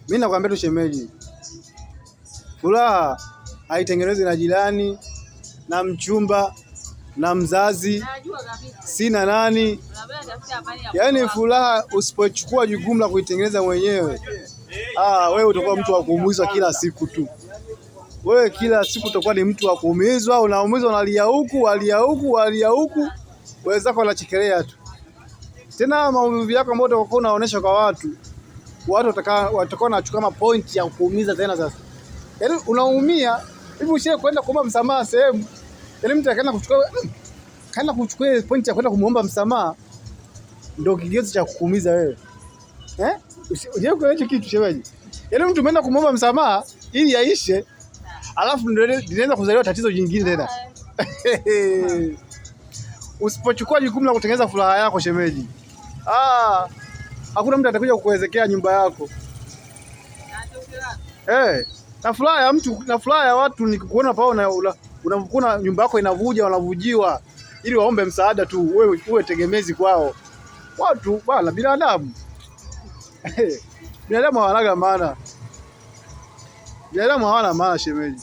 Mimi nakwambia tu shemeji, furaha haitengenezwi na jirani, na mchumba, na mzazi, sina nani. Yaani furaha usipochukua jukumu la kuitengeneza mwenyewe, wewe utakuwa mtu wa kuumizwa kila siku tu. Wewe kila siku utakuwa ni mtu wa kuumizwa, unaumizwa, unalia huku, wenzako wanachekelea tu. Tena maumivu yako ambayo utakuwa unaonesha kwa watu watakuwa wanachukua kama point ya kuumiza tena sasa. Yaani unaumia hivi, usije kwenda kuomba msamaha sehemu. Yaani mtu akaenda kuchukua point ya kwenda kumuomba msamaha, ndio kigezo cha kukuumiza wewe. Unajua kwa hicho kitu shemeji. Yaani mtu ameenda kumuomba msamaha ili yaishe, alafu ndio linaanza kuzaliwa tatizo jingine tena. Usipochukua jukumu la kutengeneza furaha yako shemeji, hakuna mtu atakuja kukuwezekea nyumba yako. Na furaha ya watu ni kuona pao unakuna nyumba yako inavuja, wanavujiwa ili waombe msaada tu, wewe uwe tegemezi kwao. Watu bwana, binadamu binadamu hawana maana. Binadamu hawana maana shemeji.